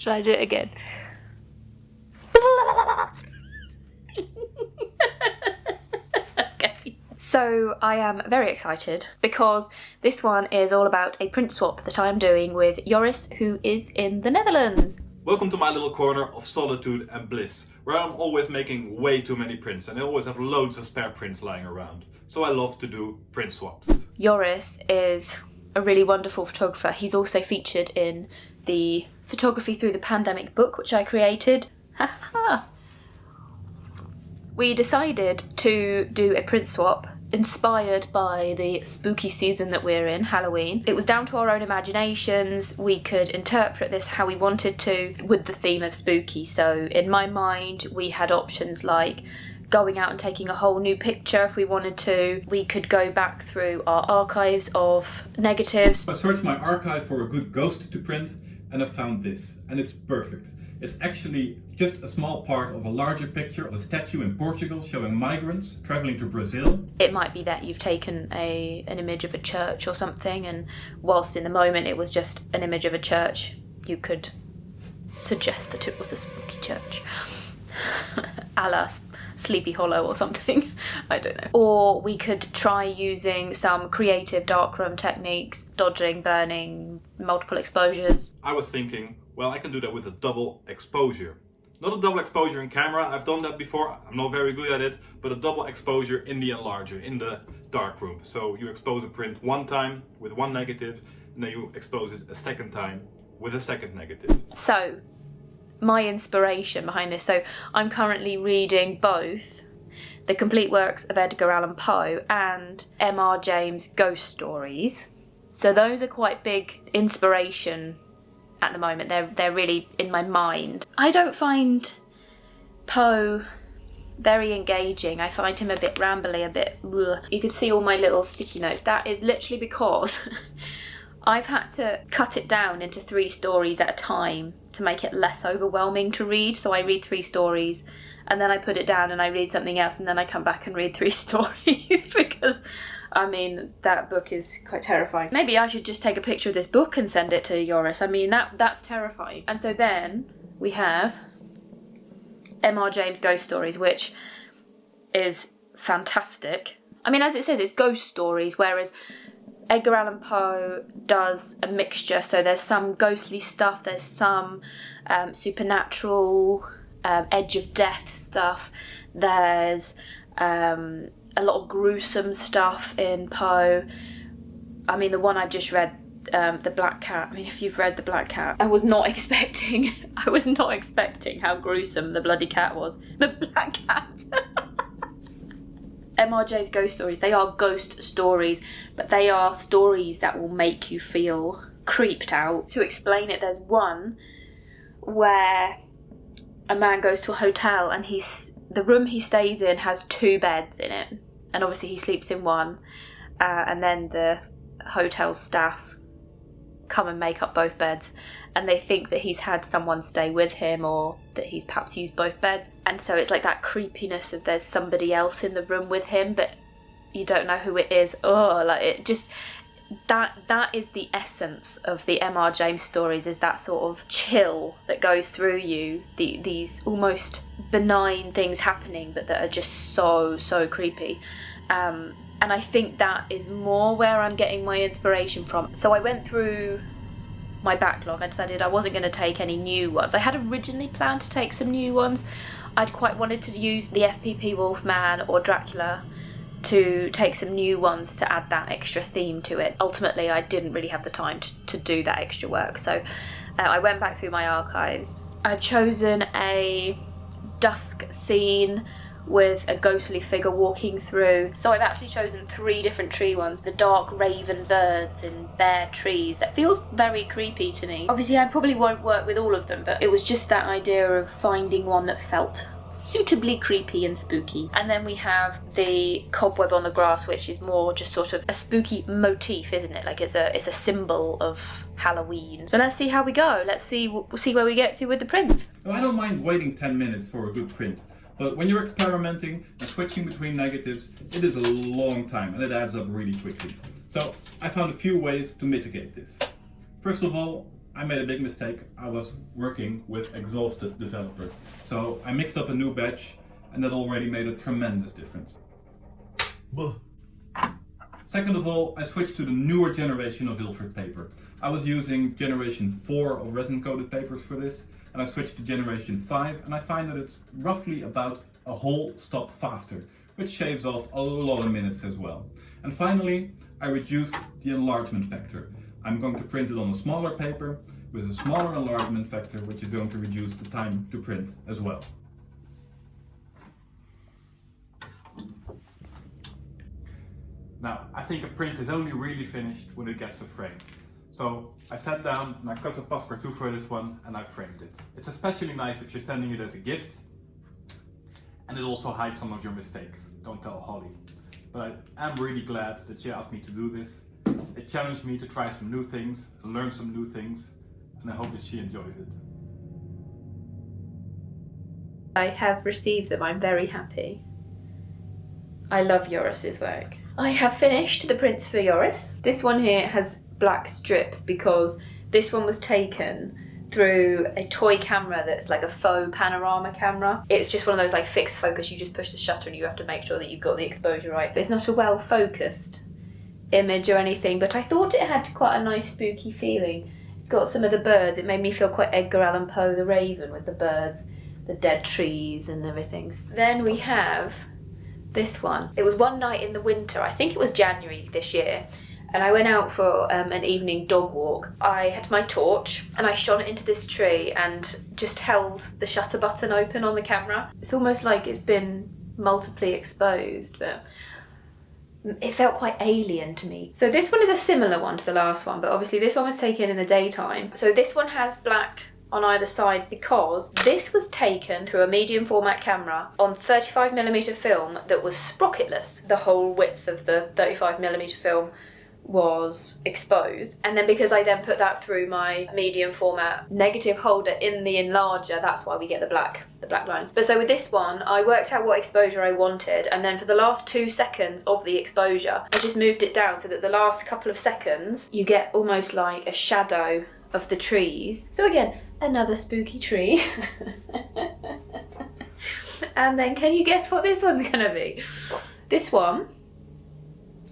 Should I do it again? Okay. So I am very excited because this one is all about a print swap that I'm doing with Joris, who is in the Netherlands. Welcome to my little corner of solitude and bliss, where I'm always making way too many prints and I always have loads of spare prints lying around. So I love to do print swaps. Joris is a really wonderful photographer. He's also featured in the Photography Through the Pandemic book, which I created. We decided to do a print swap inspired by the spooky season that we're in, Halloween. It was down to our own imaginations. We could interpret this how we wanted to with the theme of spooky. So in my mind, we had options like going out and taking a whole new picture if we wanted to. We could go back through our archives of negatives. I searched my archive for a good ghost to print and I found this, and it's perfect. It's actually just a small part of a larger picture of a statue in Portugal showing migrants traveling to Brazil. It might be that you've taken an image of a church or something, and whilst in the moment it was just an image of a church, you could suggest that it was a spooky church. A la Sleepy Hollow or something. I don't know. Or we could try using some creative darkroom techniques, dodging, burning, multiple exposures. I was thinking, well, I can do that with a double exposure. Not a double exposure in camera, I've done that before, I'm not very good at it, but a double exposure in the enlarger, in the darkroom. So you expose a print one time with one negative, and then you expose it a second time with a second negative. So, my inspiration behind this. So I'm currently reading both the complete works of Edgar Allan Poe and M.R. James' ghost stories. So those are quite big inspiration at the moment. They're really in my mind. I don't find Poe very engaging. I find him a bit rambly, a bit ugh. You can see all my little sticky notes. That is literally because I've had to cut it down into 3 stories at a time to make it less overwhelming to read. So I read 3 stories and then I put it down and I read something else and then I come back and read 3 stories because, I mean, that book is quite terrifying. Maybe I should just take a picture of this book and send it to Joris. I mean, that's terrifying. And so then we have M.R. James' Ghost Stories, which is fantastic. I mean, as it says, it's ghost stories, whereas Edgar Allan Poe does a mixture, so there's some ghostly stuff, there's some supernatural, edge of death stuff, there's a lot of gruesome stuff in Poe. I mean, the one I've just read, The Black Cat, I mean, if you've read The Black Cat, I was not expecting how gruesome the bloody cat was. The Black Cat! M.R. James' Ghost Stories, they are ghost stories, but they are stories that will make you feel creeped out. To explain it, there's one where a man goes to a hotel and the room he stays in has 2 beds in it, and obviously he sleeps in one, and then the hotel staff come and make up both beds, and they think that he's had someone stay with him or that he's perhaps used both beds. And so it's like that creepiness of there's somebody else in the room with him, but you don't know who it is. Oh, like it just, that is the essence of the M.R. James stories, is that sort of chill that goes through you, these almost benign things happening, but that are just so creepy. And I think that is more where I'm getting my inspiration from. So I went through my backlog. I decided I wasn't going to take any new ones. I had originally planned to take some new ones. I'd quite wanted to use the FPP Wolfman or Dracula to take some new ones to add that extra theme to it. Ultimately, I didn't really have the time to do that extra work, so I went back through my archives. I've chosen a dusk scene with a ghostly figure walking through. So I've actually chosen 3 different tree ones. The dark raven birds in bare trees. That feels very creepy to me. Obviously I probably won't work with all of them, but it was just that idea of finding one that felt suitably creepy and spooky. And then we have the cobweb on the grass, which is more just sort of a spooky motif, isn't it? Like it's a symbol of Halloween. So let's see how we go. We'll see where we get to with the prints. Now, I don't mind waiting 10 minutes for a good print. But when you're experimenting and switching between negatives, it is a long time and it adds up really quickly. So I found a few ways to mitigate this. First of all, I made a big mistake. I was working with Exhausted Developer. So I mixed up a new batch and that already made a tremendous difference. Second of all, I switched to the newer generation of Ilford paper. I was using generation 4 of resin coated papers for this, and I switched to generation 5, and I find that it's roughly about a whole stop faster, which shaves off a lot of minutes as well. And finally, I reduced the enlargement factor. I'm going to print it on a smaller paper with a smaller enlargement factor, which is going to reduce the time to print as well. Now, I think a print is only really finished when it gets a frame. So I sat down and I cut a passepartout for this one and I framed it. It's especially nice if you're sending it as a gift, and it also hides some of your mistakes. Don't tell Holly. But I am really glad that she asked me to do this. It challenged me to try some new things, and learn some new things, and I hope that she enjoys it. I have received them. I'm very happy. I love Joris's work. I have finished the prints for Joris. This one here has black strips because this one was taken through a toy camera that's like a faux panorama camera. It's just one of those like fixed focus, you just push the shutter and you have to make sure that you've got the exposure right. But it's not a well focused image or anything, but I thought it had quite a nice spooky feeling. It's got some of the birds. It made me feel quite Edgar Allan Poe the Raven with the birds, the dead trees and everything. Then we have this one. It was one night in the winter, I think it was January this year, and I went out for an evening dog walk. I had my torch and I shone it into this tree and just held the shutter button open on the camera. It's almost like it's been multiply exposed, but it felt quite alien to me. So this one is a similar one to the last one, but obviously this one was taken in the daytime. So this one has black on either side because this was taken through a medium format camera on 35mm film that was sprocketless. The whole width of the 35mm film was exposed, and then because I then put that through my medium format negative holder in the enlarger, that's why we get the black lines. But so with this one, I worked out what exposure I wanted, and then for the last 2 seconds of the exposure, I just moved it down so that the last couple of seconds you get almost like a shadow of the trees. So again, another spooky tree. And then can you guess what this one's gonna be? This one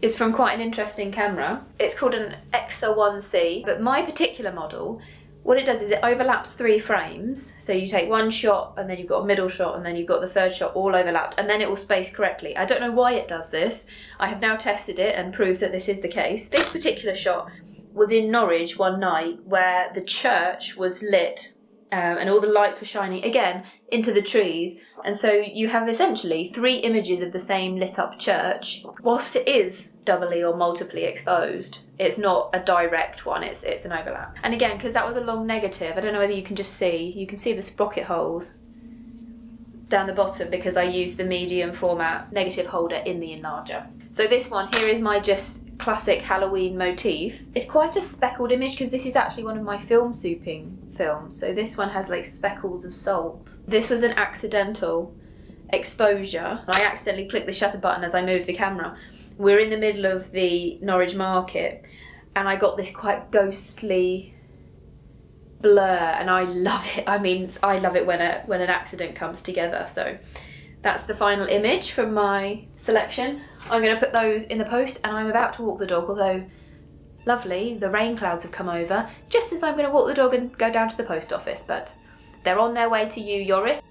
is from quite an interesting camera. It's called an Exa 1C, but my particular model, what it does is it overlaps 3 frames. So you take one shot and then you've got a middle shot and then you've got the third shot all overlapped, and then it will space correctly. I don't know why it does this. I have now tested it and proved that this is the case. This particular shot was in Norwich one night where the church was lit and all the lights were shining again into the trees, and so you have essentially 3 images of the same lit up church whilst it is doubly or multiply exposed. It's not a direct one, it's an overlap. And again, because that was a long negative, I don't know whether you can see the sprocket holes down the bottom because I used the medium format negative holder in the enlarger. So this one here is my just classic Halloween motif. It's quite a speckled image because this is actually one of my film souping films. So this one has like speckles of salt. This was an accidental exposure. I accidentally clicked the shutter button as I moved the camera. We're in the middle of the Norwich market and I got this quite ghostly blur, and I love it. I mean, I love it when an accident comes together. So that's the final image from my selection. I'm going to put those in the post, and I'm about to walk the dog, although lovely, the rain clouds have come over just as I'm going to walk the dog and go down to the post office, but they're on their way to you, Joris.